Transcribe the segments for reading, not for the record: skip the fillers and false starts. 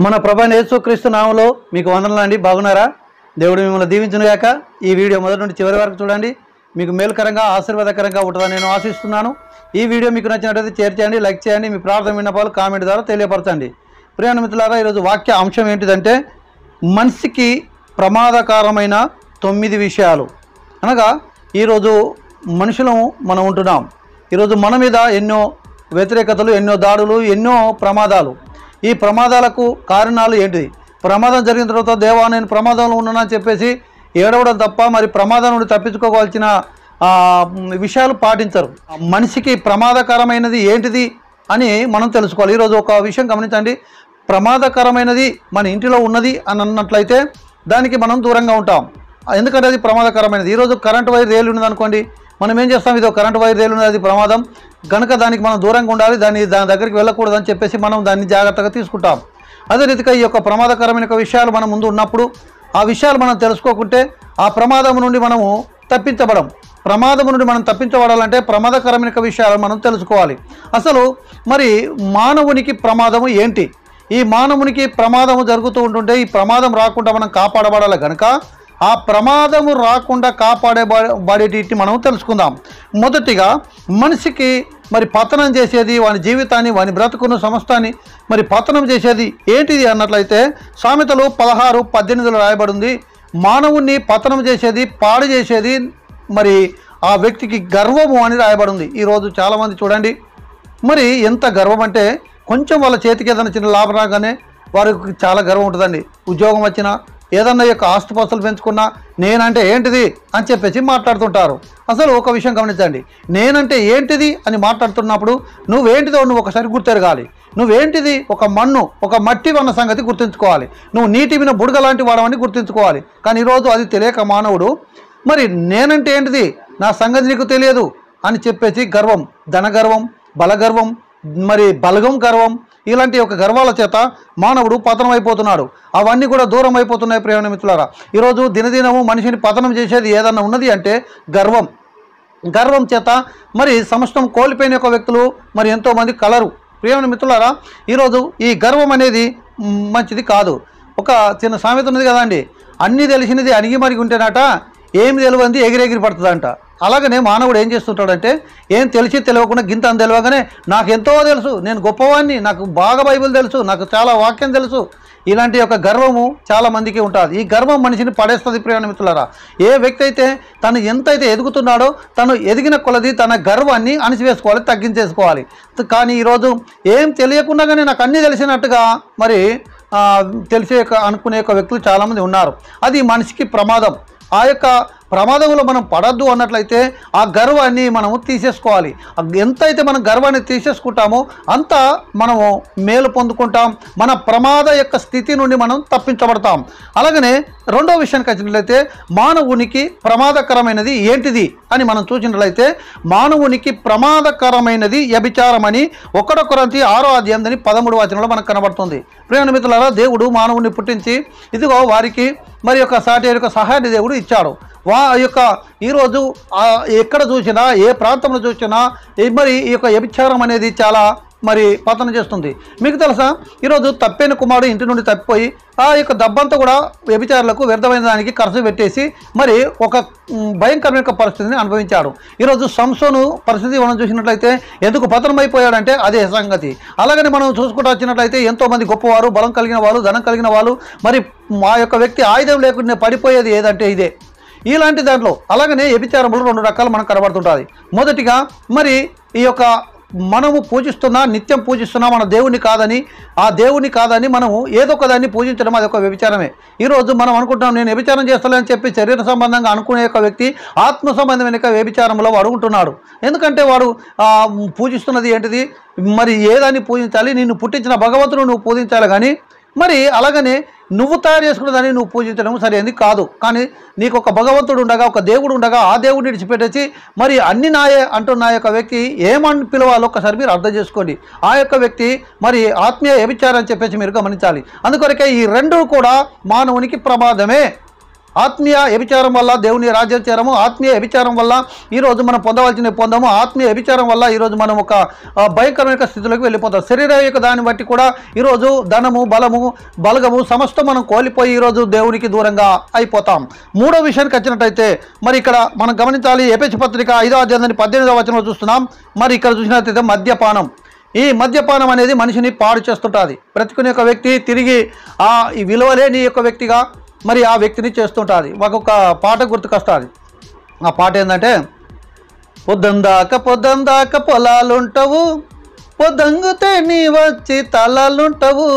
మన ప్రభువైన యేసుక్రీస్తు నామములో మీకు వందనాలండి. బాగున్నారా? దేవుడు మిమ్మల్ని దీవించునుగాక. ఈ వీడియో మొదటి నుండి చివరి వరకు చూడండి. మీకు మేలుకరంగా ఆశీర్వాదకరంగా ఉంటుందని నేను ఆశిస్తున్నాను. ఈ వీడియో మీకు నచ్చినట్లయితే షేర్ చేయండి, లైక్ చేయండి. మీ ప్రార్థన విన్నపాలు కామెంట్ ద్వారా తెలియపరచండి. ప్రియమైన మిత్రులారా, ఈరోజు వాక్య అంశం ఏంటిదంటే మనిషికి ప్రమాదకరమైన 9 విషయాలు. అనగా ఈరోజు మనుషులం మనం ఉంటున్నాం. ఈరోజు మన మీద ఎన్నో వ్యతిరేకతలు, ఎన్నో దాడులు, ఎన్నో ప్రమాదాలు. ఈ ప్రమాదాలకు కారణాలు ఏంటిది? ప్రమాదం జరిగిన తర్వాత దేవా నేను ప్రమాదంలో ఉన్నానని చెప్పేసి ఏడవడం తప్ప మరి ప్రమాదం నుండి తప్పించుకోవాల్సిన విషయాలు పాటించరు. మనిషికి ప్రమాదకరమైనది ఏంటిది అని మనం తెలుసుకోవాలి. ఈరోజు ఒక విషయం గమనించండి. ప్రమాదకరమైనది మన ఇంటిలో ఉన్నది అని అన్నట్లయితే దానికి మనం దూరంగా ఉంటాం. ఎందుకంటే అది ప్రమాదకరమైనది. ఈరోజు కరెంటు వైర్ రేలు ఉన్నది అనుకోండి, మనం ఏం చేస్తాం? ఇది కరెంటు వైర్ రేలు ఉన్నది, అది ప్రమాదం కనుక దానికి మనం దూరంగా ఉండాలి, దాని దగ్గరికి వెళ్ళకూడదని చెప్పేసి మనం దాన్ని జాగ్రత్తగా తీసుకుంటాం. అదే రీతిగా ఈ యొక్క ప్రమాదకరమైన విషయాలు మన ముందు ఉన్నప్పుడు ఆ విషయాలు మనం తెలుసుకోకుంటే ఆ ప్రమాదం నుండి మనము తప్పించబడం. ప్రమాదం నుండి మనం తప్పించబడాలంటే ప్రమాదకరమైన విషయాలు మనం తెలుసుకోవాలి. అసలు మరి మానవునికి ప్రమాదము ఏంటి? ఈ మానవునికి ప్రమాదము జరుగుతూ ఉంటుంటే ఈ ప్రమాదం రాకుండా మనం కాపాడబడాలి కనుక ఆ ప్రమాదము రాకుండా కాపాడబడేటి మనం తెలుసుకుందాం. మొదటిగా మనిషికి మరి పతనం చేసేది, వాని జీవితాన్ని, వాని బ్రతుకును, సమస్తాన్ని మరి పతనం చేసేది ఏంటిది అన్నట్లయితే సామెతలు 16:18 రాయబడింది. మానవుణ్ణి పతనం చేసేది, పాడు చేసేది మరి ఆ వ్యక్తికి గర్వము అని రాయబడింది. ఈరోజు చాలామంది చూడండి, మరి ఎంత గర్వం అంటే కొంచెం వాళ్ళ చేతికి ఏదైనా చిన్న లాభం రాగానే వారికి చాలా గర్వం ఉంటుందండి. ఉద్యోగం వచ్చినా, ఏదన్నా యొక్క ఆస్తుపాస్తులు పెంచుకున్నా నేనంటే ఏంటిది అని చెప్పేసి మాట్లాడుతుంటారు. అసలు ఒక విషయం గమనించండి, నేనంటే ఏంటిది అని మాట్లాడుతున్నప్పుడు నువ్వేంటిదో నువ్వు ఒకసారి గుర్తెరగాలి. నువ్వేంటిది? ఒక మన్ను, ఒక మట్టి అన్న సంగతి గుర్తుంచుకోవాలి. నువ్వు నీటి మీద బుడగ లాంటి వాడవని గుర్తుంచుకోవాలి. కానీ ఈరోజు అది తెలియక మానవుడు మరి నేనంటే ఏంటిది, నా సంగతి నీకు తెలియదు అని చెప్పేసి గర్వం, ధనగర్వం, బలగర్వం, మరి బలగం గర్వం, ఇలాంటి ఒక గర్వాల చేత మానవుడు పతనం అయిపోతున్నాడు. అవన్నీ కూడా దూరం అయిపోతున్నాయి. ప్రియమైన మిత్రులారా, ఈరోజు దినదినము మనిషిని పతనం చేసేది ఏదన్నా ఉన్నది అంటే గర్వం. గర్వం చేత మరి సమస్తం కోల్పోయిన యొక్క వ్యక్తులు మరి ఎంతోమంది కలరు. ప్రియమైన మిత్రులారా, ఈరోజు ఈ గర్వం అనేది మంచిది కాదు. ఒక చిన్న సామెత ఉన్నది కదా అండి, అన్నీ తెలిసినది అణిగి మరిగి ఉంటేనట ఏమి తెలియంది ఎగిరెగిరి పడుతుందంట. అలాగనే మానవుడు ఏం చేస్తుంటాడంటే ఏం తెలిసి తెలియకుండా గింత అని తెలియగానే నాకు ఎంతో తెలుసు, నేను గొప్పవాడిని, నాకు బాగా బైబిల్ తెలుసు, నాకు చాలా వాక్యం తెలుసు, ఇలాంటి యొక్క గర్వము చాలా మందికి ఉంటుంది. ఈ గర్వం మనిషిని పడేస్తుంది. ప్రియమైన మిత్రులారా, ఏ వ్యక్తి అయితే తను ఎంతైతే ఎదుగుతున్నాడో తను ఎదిగిన కొలది తన గర్వాన్ని అణిచివేసుకోవాలి, తగ్గించేసుకోవాలి. కానీ ఈరోజు ఏం తెలియకుండానే నాకు అన్నీ తెలిసినట్టుగా మరి తెలిసే అనుకునే యొక్క వ్యక్తులు చాలామంది ఉన్నారు. అది మనిషికి ప్రమాదం. ఆ యొక్క ప్రమాదంలో మనం పడద్దు అన్నట్లయితే ఆ గర్వాన్ని మనము తీసేసుకోవాలి. ఎంతైతే మనం గర్వాన్ని తీసేసుకుంటామో అంత మనము మేలు పొందుకుంటాం, మన ప్రమాద యొక్క స్థితి నుండి మనం తప్పించబడతాం. అలాగనే రెండో విషయానికి వచ్చినట్లయితే మానవునికి ప్రమాదకరమైనది ఏంటిది అని మనం చూసినట్లయితే మానవునికి ప్రమాదకరమైనది వ్యభిచారమని 1 కొరింథీ 6:13 మనకు కనబడుతుంది. ప్రియమైన మిత్రులారా, దేవుడు మానవుని పుట్టించి ఇదిగో వారికి మరి యొక్క సాటి యొక్క సహాయాన్ని దేవుడు ఇచ్చాడు. ఈరోజు ఎక్కడ చూసినా, ఏ ప్రాంతంలో చూసినా మరి ఈ యొక్క వ్యభిచారం అనేది చాలా మరి పతనం చేస్తుంది. మీకు తెలుసా, ఈరోజు తప్పైన కుమారుడు ఇంటి నుండి తప్పిపోయి ఆ యొక్క డబ్బంతా కూడా వ్యభిచారులకు వ్యర్థమైన దానికి ఖర్చు పెట్టేసి మరి ఒక భయంకరమైన పరిస్థితిని అనుభవించాడు. ఈరోజు సంసోను పరిస్థితి మనం చూసినట్లయితే ఎందుకు పతనం అయిపోయాడంటే అదే సంగతి. అలాగని మనం చూసుకుంటూ వచ్చినట్లయితే ఎంతోమంది గొప్పవారు, బలం కలిగిన వాళ్ళు, ధనం కలిగిన వాళ్ళు, మరి ఆ యొక్క వ్యక్తి ఆయుధం లేకుండా పడిపోయేది ఏదంటే ఇదే. ఇలాంటి దాంట్లో అలాగనే వ్యభిచారంలో 2 రకాలు మనకు కనబడుతుంటుంది. మొదటిగా మరి ఈ యొక్క మనము నిత్యం పూజిస్తున్నా మన దేవుణ్ణి కాదని, ఆ దేవుణ్ణి కాదని మనము ఏదో ఒక దాన్ని పూజించడం అది ఒక వ్యభిచారమే. ఈరోజు మనం అనుకుంటున్నాం నేను వ్యభిచారం చేస్తానని చెప్పి శరీర సంబంధంగా అనుకునే యొక్క వ్యక్తి ఆత్మ సంబంధమైన వ్యభిచారంలో వాడు ఉంటున్నాడు. ఎందుకంటే వాడు పూజిస్తున్నది ఏంటిది? మరి ఏదాన్ని పూజించాలి? నిన్ను పుట్టించిన భగవంతుడు నువ్వు పూజించాలి, కానీ మరి అలాగనే నువ్వు తయారు చేసుకున్న దాన్ని నువ్వు పూజించడం సరైనది కాదు. కానీ నీకు ఒక భగవంతుడు ఉండగా, ఒక దేవుడు ఉండగా ఆ దేవుడిని విడిచిపెట్టేసి మరి అన్ని నాయే అంటున్న యొక్క వ్యక్తి ఏమని పిలవాలో ఒకసారి మీరు అర్థం చేసుకోండి. ఆ యొక్క వ్యక్తి మరి ఆత్మీయ వ్యభిచారం అని చెప్పేసి మీరు గమనించాలి. అందుకొరకే ఈ 2 కూడా మానవునికి ప్రమాదమే. ఆత్మీయ వ్యభిచారం వల్ల దేవుని రాజ్యం చేరము, ఆత్మీయ వ్యభిచారం వల్ల ఈరోజు మనం పొందవలసినవి పొందాము, ఆత్మీయ వ్యభిచారం వల్ల ఈరోజు మనం ఒక భయంకరమైన స్థితిలోకి వెళ్ళిపోతాం. శరీర యొక్క దాన్ని బట్టి కూడా ఈరోజు ధనము, బలము, బలగము సమస్తం మనం కోల్పోయి ఈరోజు దేవునికి దూరంగా అయిపోతాం. మూడో విషయానికి వచ్చినట్టయితే మరి ఇక్కడ మనం గమనించాలి. ఎఫెసీ పత్రిక 5వ అధ్యాయం 18వ వచనంలో చూస్తున్నాం. మరి ఇక్కడ చూసినట్లయితే మద్యపానం, ఈ మద్యపానం అనేది మనిషిని పాడు చేస్తుంటుంది. బ్రతుకునే ఒక వ్యక్తి తిరిగి ఈ విలువలేని యొక్క వ్యక్తిగా మరి ఆ వ్యక్తిని చేస్తుంటుంది. మాకు ఒక పాట గుర్తుకొస్తుంది. ఆ పాట ఏంటంటే, పొద్దందాక పొలాలుంటవు, పొద్దంగితే నీ వచ్చి తలాలుంటవు,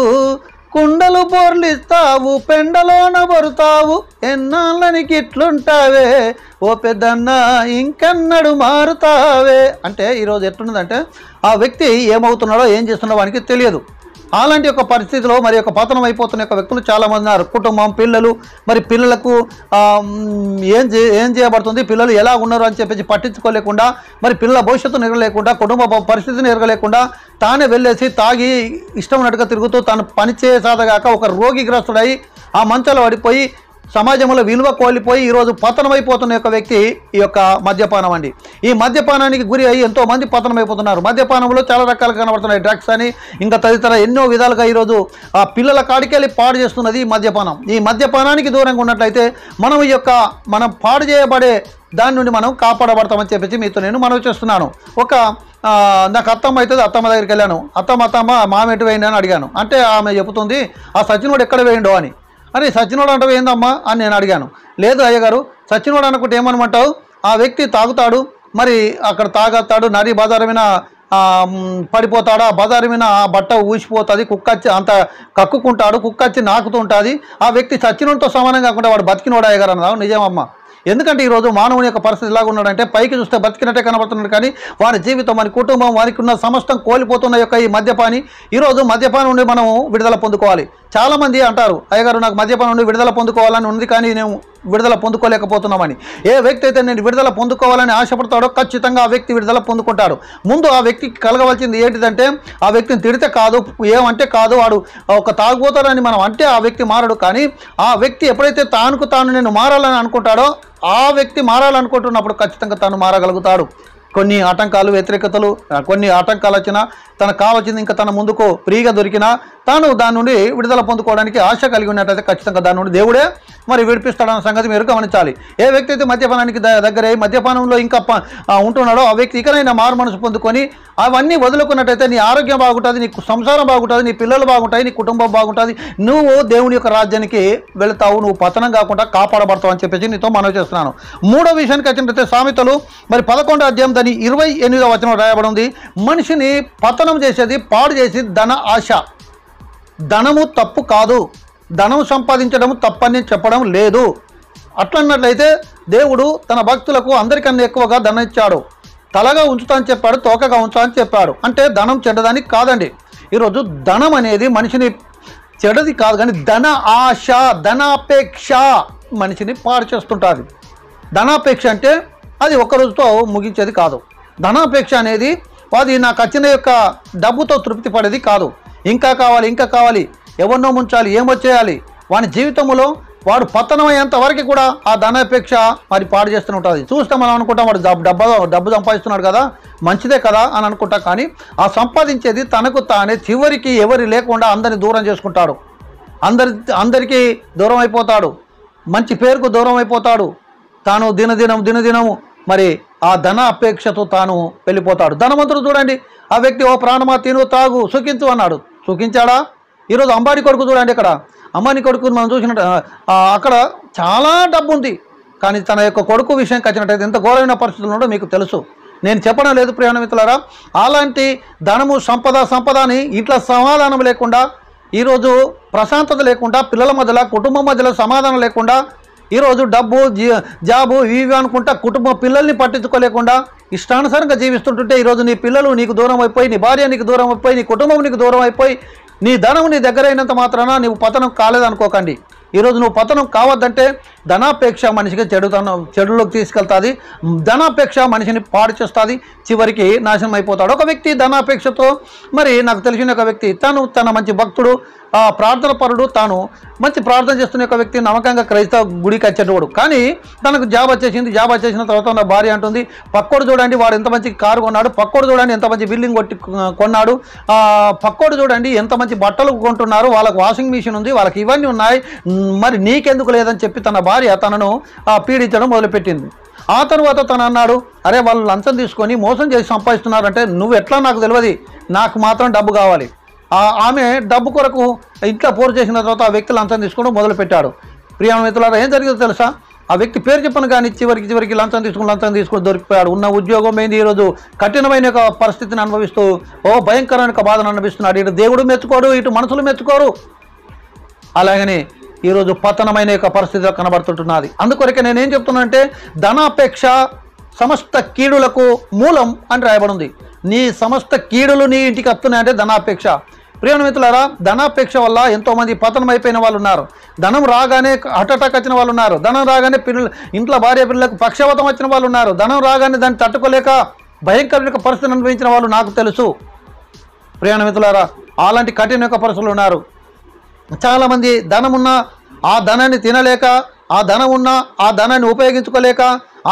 కుండలు బోర్లిస్తావు, పెండలోన బొరుతావు, ఎన్నాళ్ళనికి ఇట్లుంటావే ఓ పెద్దన్న ఇంకెన్నడు మారుతావే. అంటే ఈరోజు ఎట్లున్నదంటే ఆ వ్యక్తి ఏమవుతున్నాడో ఏం చేస్తున్నాడో వానికి తెలియదు. అలాంటి ఒక పరిస్థితిలో మరి ఒక పతనం అయిపోతున్న యొక్క వ్యక్తులు చాలామంది ఉన్నారు. కుటుంబం, పిల్లలు, మరి పిల్లలకు ఏం చేయబడుతుంది, పిల్లలు ఎలా ఉన్నారు అని చెప్పేసి పట్టించుకోలేకుండా, మరి పిల్లల భవిష్యత్తును ఎరగలేకుండా, కుటుంబ పరిస్థితిని ఎరగలేకుండా తానే వెళ్ళేసి తాగి ఇష్టం ఉన్నట్టుగా తిరుగుతూ తాను పనిచేసాదగాక ఒక రోగిగ్రస్తుడై ఆ మంచాలు పడిపోయి సమాజంలో విలువ కోల్పోయి ఈరోజు పతనమైపోతున్న యొక్క వ్యక్తి ఈ యొక్క మద్యపానం అండి. ఈ మద్యపానానికి గురి అయ్యి ఎంతోమంది పతనమైపోతున్నారు. మద్యపానంలో చాలా రకాలుగా కనబడుతున్నాయి. డ్రగ్స్ అని ఇంకా తదితర ఎన్నో విధాలుగా ఈరోజు ఆ పిల్లల కాడికెళ్ళి పాడు చేస్తున్నది ఈ మద్యపానం. ఈ మద్యపానానికి దూరంగా ఉన్నట్లయితే మనం పాడు చేయబడే దాని నుండి మనం కాపాడబడతామని చెప్పేసి మీతో నేను మనవి చేస్తున్నాను. నాకు అత్తమ్మ అవుతుంది, అత్తమ్మ దగ్గరికి వెళ్ళాను. అత్తమ్మ మామెటు వేయండి అని అడిగాను. అంటే ఆమె చెబుతుంది, ఆ సచినుడు ఎక్కడ వేయండో అని. అరే సచినోడు అంటే ఏందమ్మా అని నేను అడిగాను. లేదు అయ్యగారు, సచినోడు అనుకుంటే ఏమనమంటావు, ఆ వ్యక్తి తాగుతాడు, మరి అక్కడ తాగుతాడు, నరి బజారు మీద పడిపోతాడు, ఆ బజారు మీద ఆ బట్ట ఊసిపోతుంది, కుక్కచ్చి అంత కక్కుకుంటాడు, కుక్కచ్చి నాకుతుంటుంది, ఆ వ్యక్తి సచినోడితో సమానం కాకుండా వాడు బతికినోడు అయ్యగారు అన్నదా. నిజమమ్మా. ఎందుకంటే ఈరోజు మానవుని యొక్క పరిస్థితి ఎలాగ ఉన్నాడంటే పైకి చూస్తే బతికినట్టే కనబడుతున్నాడు, కానీ వారి జీవితం, వారి కుటుంబం, వారికి ఉన్న సమస్తం కోల్పోతున్న యొక్క ఈ మద్యపాని. ఈరోజు మద్యపానం నుండి మనం విడుదల పొందుకోవాలి. చాలామంది అంటారు, అయ్యగారు నాకు మద్యపానం నుండి విడుదల పొందుకోవాలని ఉంది, కానీ నేను విడుదల పొందుకోలేకపోతున్నామని. ఏ వ్యక్తి అయితే నేను విడుదల పొందుకోవాలని ఆశపడతాడో ఖచ్చితంగా ఆ వ్యక్తి విడుదల పొందుకుంటాడు. ముందు ఆ వ్యక్తికి కలగవలసింది ఏంటిదంటే, ఆ వ్యక్తిని తిడితే కాదు, ఏమంటే కాదు, వాడు ఒక తాగుపోతాడని మనం అంటే ఆ వ్యక్తి మారడు. కానీ ఆ వ్యక్తి ఎప్పుడైతే తాను నేను మారాలని అనుకుంటాడో ఆ వ్యక్తి మారాలనుకుంటున్నప్పుడు ఖచ్చితంగా తాను మారగలుగుతాడు. కొన్ని ఆటంకాలు, వ్యతిరేకతలు, కొన్ని ఆటంకాలు వచ్చినా తనకు కావాల్సింది ఇంకా తన ముందుకు ఫ్రీగా దొరికినా తాను దాని నుండి విడుదల పొందుకోవడానికి ఆశ కలిగి ఉన్నట్లయితే ఖచ్చితంగా దాని నుండి దేవుడే మరి విడిపిస్తాడన్న సంగతి మీరు గమనించాలి. ఏ వ్యక్తి అయితే మద్యపానానికి దగ్గర మద్యపానంలో ఇంకా ఉంటున్నాడో ఆ వ్యక్తి ఇకనైనా మారు మనసు పొందుకొని అవన్నీ వదులుకున్నట్టయితే నీ ఆరోగ్యం బాగుంటుంది, నీ సంసారం బాగుంటుంది, నీ పిల్లలు బాగుంటాయి, నీ కుటుంబం బాగుంటుంది, నువ్వు దేవుని యొక్క రాజ్యానికి వెళతావు, నువ్వు పతనం కాకుండా కాపాడబడతావు అని చెప్పేసి నీతో మనవి చేస్తున్నాను. మూడో విషయానికి వచ్చినట్లయితే సామెతలు మరి 11వ అధ్యాయం దాని 28వ వచనం రాయబడి ఉంది. మనిషిని పతనం చేసేది, పాడు చేసి ధన ఆశ. ధనము తప్పు కాదు, ధనం సంపాదించడం తప్పని చెప్పడం లేదు. అట్లన్నట్లయితే దేవుడు తన భక్తులకు అందరికన్నా ఎక్కువగా ధనం ఇచ్చాడు. తలగా ఉంచుతా అని చెప్పాడు, తోకగా ఉంచుతా అని చెప్పాడు. అంటే ధనం చెడ్డదానికి కాదండి. ఈరోజు ధనం అనేది మనిషిని చెడ్డది కాదు, కానీ ధన ఆశ, ధనాపేక్ష మనిషిని పాడు చేస్తుంటుంది. ధనాపేక్ష అంటే అది ఒక్క రోజుతో ముగించేది కాదు. ధనాపేక్ష అనేది అది నాకు వచ్చిన యొక్క డబ్బుతో తృప్తి పడేది కాదు. ఇంకా కావాలి, ఇంకా కావాలి, ఎవరినో ముంచాలి, ఏమొచ్చేయాలి. వాని జీవితంలో వాడు పతనమయ్యేంత వరకు కూడా ఆ ధనాపేక్ష మరి పాడు చేస్తూ ఉంటుంది. చూస్తే మనం అనుకుంటాం వాడు డబ్బు సంపాదిస్తున్నాడు కదా, మంచిదే కదా అని అనుకుంటాం. కానీ ఆ సంపాదించేది తనకు తానే చివరికి ఎవరి లేకుండా అందరిని దూరం చేసుకుంటాడు, అందరికీ దూరం అయిపోతాడు, మంచి పేరుకు దూరం అయిపోతాడు. తాను దినదినము మరి ఆ ధన అపేక్షతో తాను వెళ్ళిపోతాడు. ధనవంతుడు చూడండి, ఆ వ్యక్తి ఓ ప్రాణమా తిను తాగు సుఖించు అన్నాడు, సుఖించాడా? ఈరోజు అంబానీ కొడుకు చూడండి, ఇక్కడ అంబానీ కొడుకుని మనం చూసినట్టు అక్కడ చాలా డబ్బు ఉంది, కానీ తన యొక్క కొడుకు విషయంకి వచ్చినట్టయితే ఎంత ఘోరమైన పరిస్థితులు ఉండో మీకు తెలుసు. నేను చెప్పడం లేదు ప్రయాణ మిత్రులారా. అలాంటి ధనము, సంపద అని ఇంట్లో సమాధానం లేకుండా, ఈరోజు ప్రశాంతత లేకుండా, పిల్లల మధ్యలో, కుటుంబం మధ్యలో సమాధానం లేకుండా, ఈరోజు డబ్బు, జాబు ఇవి అనుకుంటా కుటుంబం పిల్లల్ని పట్టించుకోలేకుండా ఇష్టానుసారంగా జీవిస్తుంటుంటే ఈరోజు నీ పిల్లలు నీకు దూరం అయిపోయి, నీ భార్య నీకు దూరం అయిపోయి, నీ కుటుంబం నీకు దూరం అయిపోయి, నీ ధనం నీ దగ్గర అయినంత మాత్రాన నువ్వు పతనం కాలేదనుకోకండి. ఈరోజు నువ్వు పతనం కావద్దంటే ధనాపేక్ష మనిషికి చెడులోకి తీసుకెళ్తుంది. ధనాపేక్ష మనిషిని పాడు చేస్తుంది, చివరికి నాశనం అయిపోతాడు. ఒక వ్యక్తి ధనాపేక్షతో మరి నాకు తెలిసిన ఒక వ్యక్తి తన మంచి భక్తుడు, ప్రార్థన పరుడు, తాను మంచి ప్రార్థన చేస్తున్న యొక్క వ్యక్తి, నమ్మకంగా క్రైస్తవ గుడికి వచ్చేటవాడు. కానీ తనకు జాబ్ వచ్చేసింది. జాబ్ వచ్చేసిన తర్వాత నా భార్య అంటుంది, పక్కోడు చూడండి వాడు ఎంత మంచి కారు కొన్నాడు, పక్కోడు చూడండి ఎంత మంచి బిల్డింగ్ కొన్నాడు, పక్కోడు చూడండి ఎంత మంచి బట్టలు కొంటున్నారు, వాళ్ళకి వాషింగ్ మిషన్ ఉంది, వాళ్ళకి ఇవన్నీ ఉన్నాయి, మరి నీకెందుకు లేదని చెప్పి తన భార్య తనను పీడించడం మొదలుపెట్టింది. ఆ తర్వాత తను అన్నాడు, అరే వాళ్ళు లంచం తీసుకొని మోసం చేసి సంపాదిస్తున్నారంటే నువ్వు ఎట్లా నాకు తెలియదు, నాకు మాత్రం డబ్బు కావాలి. ఆమె డబ్బు కొరకు ఇంట్లో పోరు చేసిన తర్వాత ఆ వ్యక్తి లంచం తీసుకోవడం మొదలుపెట్టాడు. ప్రియమైన మిత్రులారా, ఏం జరిగిందో తెలుసా? ఆ వ్యక్తి పేరు చెప్పను కానీ చివరికి లంచం తీసుకుని దొరికిపోయాడు. ఉన్న ఉద్యోగం ఏంది, ఈరోజు కఠినమైన ఒక పరిస్థితిని అనుభవిస్తూ భయంకరమైన బాధను అనుభవిస్తున్నాడు. ఇటు దేవుడు మెచ్చుకోడు, ఇటు మనుషులు మెచ్చుకోరు. అలాగని ఈరోజు పతనమైన యొక్క పరిస్థితిలో కనబడుతుంటున్నది. అందుకొరకే నేనేం చెప్తున్నానంటే, ధనాపేక్ష సమస్త కీడులకు మూలం అని రాయబడింది. నీ సమస్త కీడులు నీ ఇంటికి వస్తున్నాయంటే ధనాపేక్ష. ప్రియమైన మిత్రులారా, ధనాపేక్ష వల్ల ఎంతోమంది పతనం అయిపోయిన వాళ్ళు ఉన్నారు. ధనం రాగానే అటాక్ వచ్చిన వాళ్ళు ఉన్నారు. ధనం రాగానే ఇంట్లో భార్య పిల్లలకు పక్షవాతం వచ్చిన వాళ్ళు ఉన్నారు. ధనం రాగానే దాన్ని తట్టుకోలేక భయంకరమైన పరిస్థితిని అనుభవించిన వాళ్ళు నాకు తెలుసు. ప్రియమైన మిత్రులారా, అలాంటి కఠిన యొక్క పరిస్థితులు ఉన్నారు. చాలామంది ధనం ఉన్నా ఆ ధనాన్ని తినలేక, ఆ ధనం ఉన్నా ఆ ధనాన్ని ఉపయోగించుకోలేక,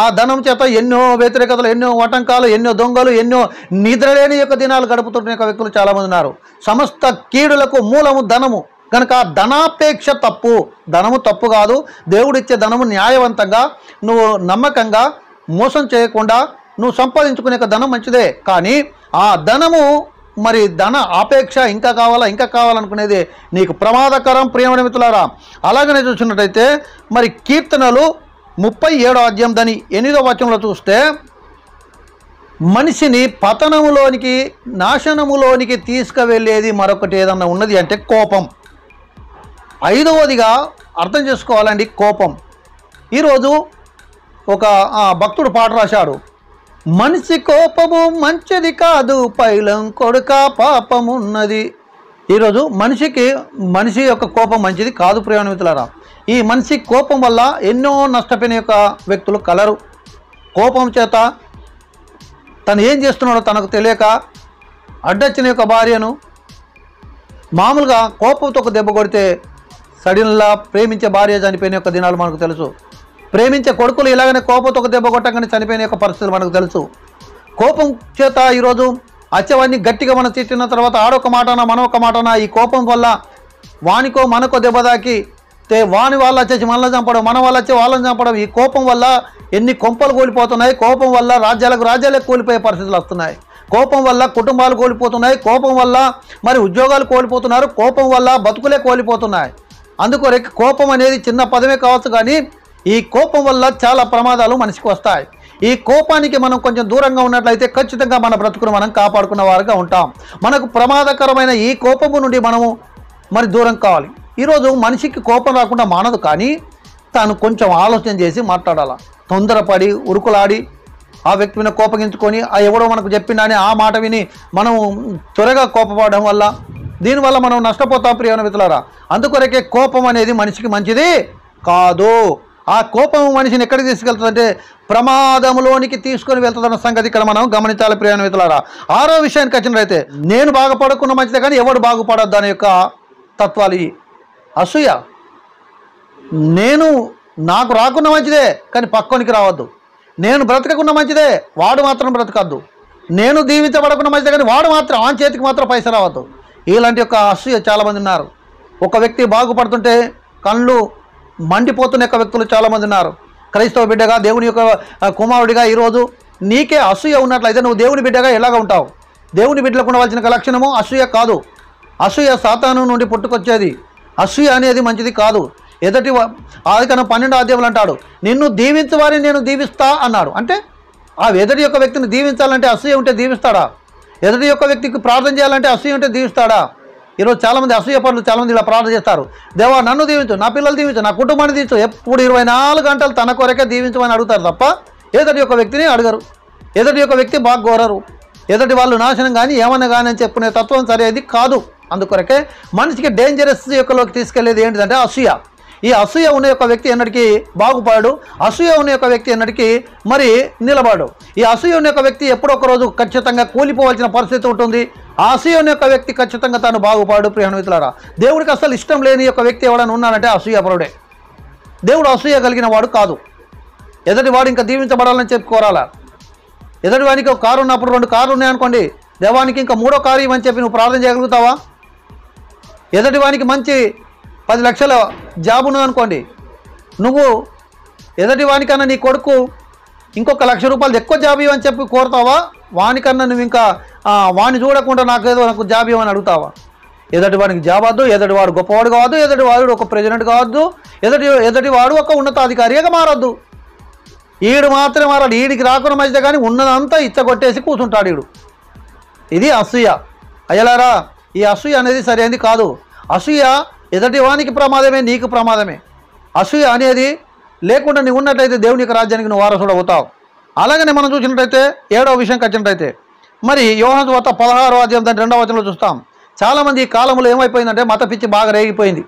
ఆ ధనం చేత ఎన్నో వ్యతిరేకతలు, ఎన్నో ఆటంకాలు, ఎన్నో దొంగలు, ఎన్నో నిద్రలేని యొక్క దినాలు గడుపుతున్న యొక్క వ్యక్తులు చాలామంది ఉన్నారు. సమస్త కీడులకు మూలము ధనము కనుక ధనాపేక్ష తప్పు. ధనము తప్పు కాదు. దేవుడిచ్చే ధనము న్యాయవంతంగా, నువ్వు నమ్మకంగా, మోసం చేయకుండా నువ్వు సంపాదించుకునే ధనం మంచిదే. కానీ ఆ ధనము మరి ధన ఆపేక్ష ఇంకా కావాలనుకునేది నీకు ప్రమాదకరం. ప్రియమైన మిత్రులారా, అలాగనే చూసినట్టయితే మరి కీర్తనలు 37వ అధ్యాయం దాని 8వ వచనంలో చూస్తే, మనిషిని పతనములోనికి, నాశనములోనికి తీసుకువెళ్ళేది మరొకటి ఏదన్నా ఉన్నది అంటే కోపం. 5వదిగా అర్థం చేసుకోవాలండి కోపం. ఈరోజు ఒక భక్తుడు పాట రాశాడు, మనిషి కోపము మంచిది కాదు, పైలం కొడుక పాపమున్నది. ఈరోజు మనిషి యొక్క కోపం మంచిది కాదు. ప్రియమైన మిత్రులారా, ఈ మనిషి కోపం వల్ల ఎన్నో నష్టపోయిన యొక్క వ్యక్తులు కలరు. కోపం చేత తను ఏం చేస్తున్నాడో తనకు తెలియక అడ్డొచ్చిన యొక్క భార్యను మామూలుగా కోపంతో ఒక దెబ్బ కొడితే సడన్లా ప్రేమించే భార్య చనిపోయిన యొక్క దినాలు మనకు తెలుసు. ప్రేమించే కొడుకులు ఇలాగనే కోపంతో ఒక దెబ్బ కొట్టగానే చనిపోయిన యొక్క పరిస్థితులు మనకు తెలుసు. కోపం చేత ఈరోజు అచ్చవాడిని గట్టిగా మనం తిట్టిన తర్వాత ఆడొక మాటనా మనొక మాటనా, ఈ కోపం వల్ల వానికో మనకో దెబ్బ తాకి వాని వాళ్ళు వచ్చేసి మనల్ని చంపడం, మన వాళ్ళు వచ్చి వాళ్ళని చంపడం. ఈ కోపం వల్ల ఎన్ని కొంపలు కోల్పోతున్నాయి. కోపం వల్ల రాజ్యాలే కోల్పోయే పరిస్థితులు వస్తున్నాయి. కోపం వల్ల కుటుంబాలు కోల్పోతున్నాయి. కోపం వల్ల మరి ఉద్యోగాలు కోల్పోతున్నారు. కోపం వల్ల బతుకులే కోల్పోతున్నాయి. అందుకొరకు కోపం అనేది చిన్న పదమే కావచ్చు, కానీ ఈ కోపం వల్ల చాలా ప్రమాదాలు మనిషికి వస్తాయి. ఈ కోపానికి మనం కొంచెం దూరంగా ఉన్నట్లయితే ఖచ్చితంగా మన బ్రతుకును మనం కాపాడుకున్న వారుగా ఉంటాం. మనకు ప్రమాదకరమైన ఈ కోపము నుండి మనము మరి దూరం కావాలి. ఈరోజు మనిషికి కోపం రాకుండా మానదు, కానీ తాను కొంచెం ఆలోచన చేసి మాట్లాడాలి. తొందరపడి ఉరుకులాడి ఆ వ్యక్తి మీద కోపగించుకొని ఎవడో మనకు చెప్పిండని ఆ మాట విని మనం త్వరగా కోపపడడం వల్ల దీనివల్ల మనం నష్టపోతాం. ప్రియమైన మిత్రులారా, అందుకొరకే కోపం అనేది మనిషికి మంచిది కాదు. ఆ కోపం మనిషిని ఎక్కడికి తీసుకెళ్తుందంటే ప్రమాదంలోనికి తీసుకొని వెళ్తుందన్న సంగతి ఇక్కడ మనం గమనించాలి. ప్రియమైన మిత్రులారా, 6వ విషయానికి వచ్చినట్లయితే, నేను బాగుపడకుండా మంచిదే కానీ ఎవడు బాగుపడద్దు అనే యొక్క తత్వాలు. అసూయ, నాకు రాకున్నా మంచిదే కానీ పక్కోనికి రావద్దు. నేను బ్రతకకుండా మంచిదే, వాడు మాత్రం బ్రతకద్దు. నేను దీవించబడకుండా మంచిదే కానీ వాడు మాత్రం ఆ చేతికి మాత్రం పైసలు రావద్దు. ఇలాంటి యొక్క అసూయ చాలామంది ఉన్నారు. ఒక వ్యక్తి బాగుపడుతుంటే కళ్ళు మండిపోతున్న యొక్క వ్యక్తులు చాలామంది ఉన్నారు. క్రైస్తవ బిడ్డగా, దేవుని యొక్క కుమారుడిగా ఈరోజు నీకే అసూయ ఉన్నట్లయితే నువ్వు దేవుని బిడ్డగా ఎలాగ ఉంటావు? దేవుని బిడ్డలకు ఉండవలసిన లక్షణము అసూయ కాదు. అసూయ సాతాను నుండి పుట్టుకొచ్చేది. అసూయ అనేది మంచిది కాదు. ఆదికాండం 12వ అధ్యాయంలో అంటాడు, నిన్ను దీవించు వారిని నేను దీవిస్తా అన్నాడు. అంటే ఆ ఎదుటి యొక్క వ్యక్తిని దీవించాలంటే అసూయ ఉంటే దీవిస్తాడా? ఎదుటి యొక్క వ్యక్తికి ప్రార్థన చేయాలంటే అసూయ ఉంటే దీవిస్తాడా? ఈరోజు చాలామంది అసూయ పనులు చాలామంది ఇలా ప్రార్థన చేస్తారు. దేవా నన్ను దీవించు, నా పిల్లలు దీవించు, నా కుటుంబాన్ని దీవించు. ఎప్పుడు 24 గంటలు తన కొరకే దీవించమని అడుగుతారు తప్ప ఎదుటి యొక్క వ్యక్తిని అడగరు. ఎదుటి యొక్క వ్యక్తి బాగా కోరరు. ఎదుటి వాళ్ళు నాశనం కానీ ఏమన్నా కానీ అని చెప్పుకునే తత్వం సరేది కాదు. అందుకొరకే మనిషికి డేంజరస్ యొక్కలోకి తీసుకెళ్లేది ఏంటిదంటే అసూయ. ఈ అసూయ ఉన్న యొక్క వ్యక్తి ఎన్నటికీ బాగుపడు, అసూయ ఉన్న యొక్క వ్యక్తి ఎన్నటికీ మరి నిలబడు. ఈ అసూయ ఉన్న యొక్క వ్యక్తి ఎప్పుడో ఒక రోజు ఖచ్చితంగా కూలిపోవాల్సిన పరిస్థితి ఉంటుంది. ఆ అసూయ ఉన్న యొక్క వ్యక్తి ఖచ్చితంగా తాను బాగుపడు. ప్రియమిత్రులారా, దేవుడికి అసలు ఇష్టం లేని యొక్క వ్యక్తి ఎవడైనా ఉన్నానంటే అసూయపరుడే. దేవుడు అసూయ కలిగిన వాడు కాదు. ఎదుటివాడు ఇంకా దీవించబడాలని చెప్పి కోరాలా. ఎదుటివానికి ఒక కారు ఉన్నప్పుడు 2 కార్లు ఉన్నాయనుకోండి, దేవానికి ఇంకా 3వ కారు ఇవ్వని చెప్పి నువ్వు ప్రార్థన చేయగలుగుతావా? ఎదుటివానికి మంచి 10 లక్షల జాబ్ ఉన్నదనుకోండి, నువ్వు ఎదుటివానికన్నా నీ కొడుకు ఇంకొక ₹1,00,000 ఎక్కువ జాబ్ ఇవ్వని చెప్పి కోరుతావా? వానికన్నా నువ్వు ఇంకా వాడిని చూడకుండా నాకు జాబ్ ఇవ్వని అడుగుతావా? ఎదుటివాడికి జాబ్ వద్దు, ఎదుటివాడు గొప్పవాడు కావద్దు, ఎదుటివాడు ఒక ప్రెసిడెంట్ కావద్దు, ఎదుటివాడు ఒక ఉన్నతాధికారిగా మారద్దు. ఈడు మాత్రమే మారాడు. ఈడికి రాకుండా మంచిదే కానీ ఉన్నదంతా ఇచ్చగొట్టేసి కూర్చుంటాడు ఈడు. ఇది అసూయ. అయ్యలారా, ఈ అసూయ అనేది సరైనది కాదు. అసూయ ఎదుటివానికి ప్రమాదమే, నీకు ప్రమాదమే. అసూయ అనేది లేకుండా నువ్వు ఉన్నట్లయితే దేవుని యొక్క రాజ్యానికి నువ్వు వారసుడు అవుతావు. అలాగనే మనం చూసినట్టయితే 7వ విషయం వచ్చినట్టయితే మరి యోహాను సువార్త 16వ అధ్యాయం 2వ వచనంలో చూస్తాం. చాలామంది ఈ కాలంలో ఏమైపోయిందంటే మత పిచ్చి బాగా రేగిపోయింది.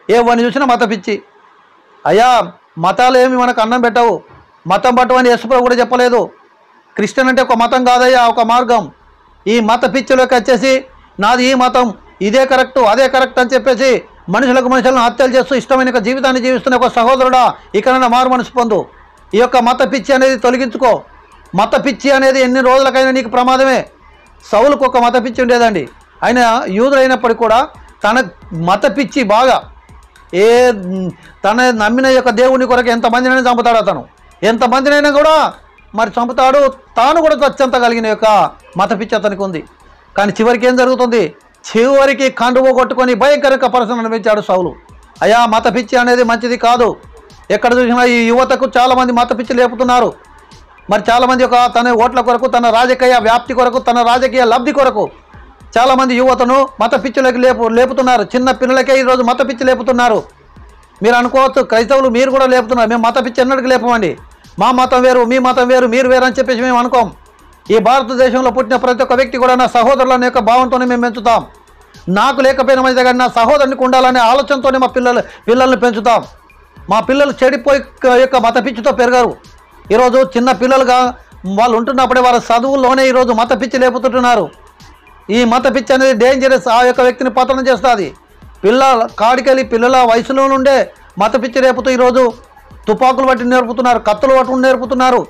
ఏవన్నీ చూసినా మత పిచ్చి. అయ్యా, మతాలు ఏమి మనకు అన్నం పెట్టవు, మతం పట్టవని యేసుప్రభువు కూడా చెప్పలేదు. క్రిస్టియన్ అంటే ఒక మతం కాదయ్యా, ఒక మార్గం. ఈ మత పిచ్చిలోకి వచ్చేసి నాది ఈ మతం, ఇదే కరెక్టు అదే కరెక్ట్ అని చెప్పేసి మనుషులను హత్యలు చేస్తూ ఇష్టమైన జీవితాన్ని జీవిస్తున్న ఒక సహోదరుడా, ఇకనైనా మారు మనసు పొందు. ఈ యొక్క మత పిచ్చి అనేది తొలగించుకో. మత పిచ్చి అనేది ఎన్ని రోజులకైనా నీకు ప్రమాదమే. సౌలుకు ఒక మత పిచ్చి ఉండేదండి. ఆయన యూదులైనప్పటికీ కూడా తన మత పిచ్చి బాగా తన నమ్మిన యొక్క దేవుని కొరకు ఎంతమందినైనా చంపుతాడు. అతను ఎంతమందినైనా కూడా మరి చంపుతాడు. తాను కూడా స్వచ్ఛంత కలిగిన యొక్క మత పిచ్చి అతనికి ఉంది. కానీ చివరికి ఏం జరుగుతుంది? చివరికి కండువ కొట్టుకొని భయంకరంగా పరిస్థితులు అనిపించాడు సౌలు. అయ్యా, మత పిచ్చి అనేది మంచిది కాదు. ఎక్కడ చూసినా ఈ యువతకు చాలామంది మత పిచ్చి లేపుతున్నారు. మరి చాలామంది ఒక తన ఓట్ల కొరకు, తన రాజకీయ వ్యాప్తి కొరకు, తన రాజకీయ లబ్ధి కొరకు చాలామంది యువతను మత పిచ్చిలోకి లేపుతున్నారు. చిన్న పిల్లలకే ఈరోజు మత పిచ్చి లేపుతున్నారు. మీరు అనుకోవచ్చు, క్రైస్తవులు మీరు కూడా లేపుతున్నారు. మేము మత పిచ్చి ఎన్నటికి లేపమండి. మా మతం వేరు, మీ మతం వేరు, మీరు వేరు అని చెప్పేసి మేము అనుకోం. ఈ భారతదేశంలో పుట్టిన ప్రతి ఒక్క వ్యక్తి కూడా నా సహోదరుల యొక్క భావంతోనే మేము పెంచుతాం. నాకు లేకపోయిన మంచిదే కానీ నా సహోదరునికి ఉండాలనే ఆలోచనతోనే మా పిల్లల్ని పెంచుతాం. మా పిల్లలు చెడిపోయి యొక్క మత పిచ్చితో పెరగరు. ఈరోజు చిన్న పిల్లలుగా వాళ్ళు ఉంటున్నప్పుడే వాళ్ళ చదువుల్లోనే ఈరోజు మత పిచ్చి లేపుతుంటున్నారు. ఈ మత పిచ్చి అనేది డేంజరస్. ఆ యొక్క వ్యక్తిని పతనం చేస్తుంది. పిల్లల వయసులో నుండే మత పిచ్చి రేపుతూ ఈరోజు తుపాకులు పట్టి నేర్పుతున్నారు, కత్తులు పట్టు నేర్పుతున్నారు,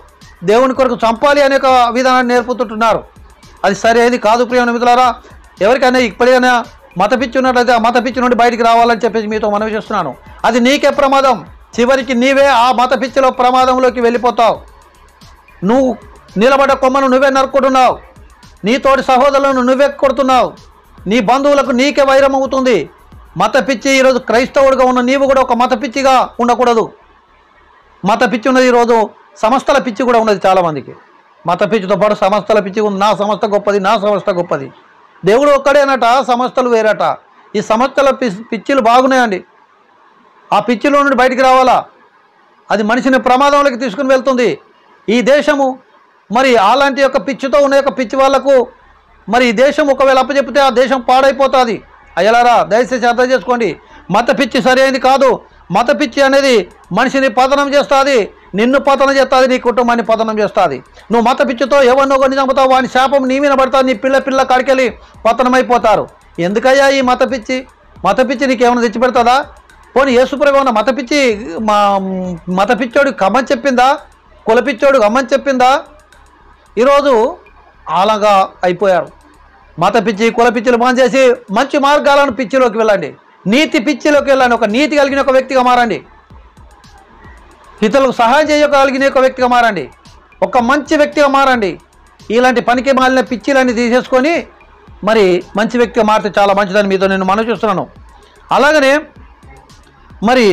దేవుని కొరకు చంపాలి అనే ఒక విధానాన్ని నేర్పుతుంటున్నారు. అది సరైనది కాదు. ప్రియ మిత్రులారా, ఎవరికైనా ఇప్పటికైనా మత పిచ్చి ఉన్నట్లయితే ఆ మత పిచ్చి నుండి బయటికి రావాలని చెప్పేసి మీతో మనవి చేస్తున్నాను. అది నీకే ప్రమాదం. చివరికి నీవే ఆ మత పిచ్చిలో ప్రమాదంలోకి వెళ్ళిపోతావు. నువ్వు నిలబడ్డ కొమ్మను నువ్వే నరుక్కుంటున్నావు. నీ తోటి సహోదరులను నువ్వే కొడుతున్నావు. నీ బంధువులకు నీకే వైరం అవుతుంది. మత పిచ్చి ఈరోజు క్రైస్తవుడిగా ఉన్న నీవు కూడా ఒక మత పిచ్చిగా ఉండకూడదు. మత పిచ్చి ఉన్నది ఈరోజు సంస్థల పిచ్చి కూడా ఉన్నది చాలామందికి. మత పిచ్చితో పాటు సంస్థల పిచ్చి ఉంది. నా సంస్థ గొప్పది, నా సంస్థ గొప్పది. దేవుడు ఒక్కడేనట, సంస్థలు వేరట. ఈ సంస్థల పిచ్చిలు బాగున్నాయండి. ఆ పిచ్చిలో నుండి బయటికి రావాలా. అది మనిషిని ప్రమాదంలోకి తీసుకుని వెళ్తుంది. ఈ దేశము మరి అలాంటి యొక్క పిచ్చితో ఉన్న యొక్క పిచ్చి వాళ్లకు మరి ఈ దేశం ఒకవేళ అప్పచెప్పితే ఆ దేశం పాడైపోతుంది. అయ్యలారా, దయచేసి అర్థం చేసుకోండి. మత పిచ్చి సరైనది కాదు. మత పిచ్చి అనేది మనిషిని పతనం చేస్తుంది. నిన్ను పతనం చేస్తుంది, నీ కుటుంబాన్ని పతనం చేస్తుంది. నువ్వు మత పిచ్చితో ఎవరినో కొన్ని చంపుతావు, వాని శాపం నీ మీద పడుతుంది. నీ పిల్ల కాడికెళ్ళి పతనమైపోతారు. ఎందుకయ్యా ఈ మత పిచ్చి? మత పిచ్చి నీకేమైనా తెచ్చిపెడుతుందా? పోనీ యేసుప్రభువు ఏమన్నా మత పిచ్చోడు కమ్మని చెప్పిందా? కులపిచ్చోడు కమ్మని చెప్పిందా? ఈరోజు అలాగా అయిపోయారు. మత పిచ్చి, కుల పిచ్చిలు బంద్ చేసి మంచి మార్గాలను పిచ్చిలోకి వెళ్ళండి. నీతి పిచ్చిలోకి వెళ్ళండి. ఒక నీతి కలిగిన ఒక వ్యక్తిగా మారండి. ఇతరులకు సహాయం చేయగలిగిన ఒక వ్యక్తిగా మారండి. ఒక మంచి వ్యక్తిగా మారండి. ఇలాంటి పనికి మాలిన పిచ్చిలన్నీ తీసేసుకొని మరి మంచి వ్యక్తిగా మారితే చాలా మంచిదని మీతో నేను మనవి చేస్తున్నాను. అలాగనే మరి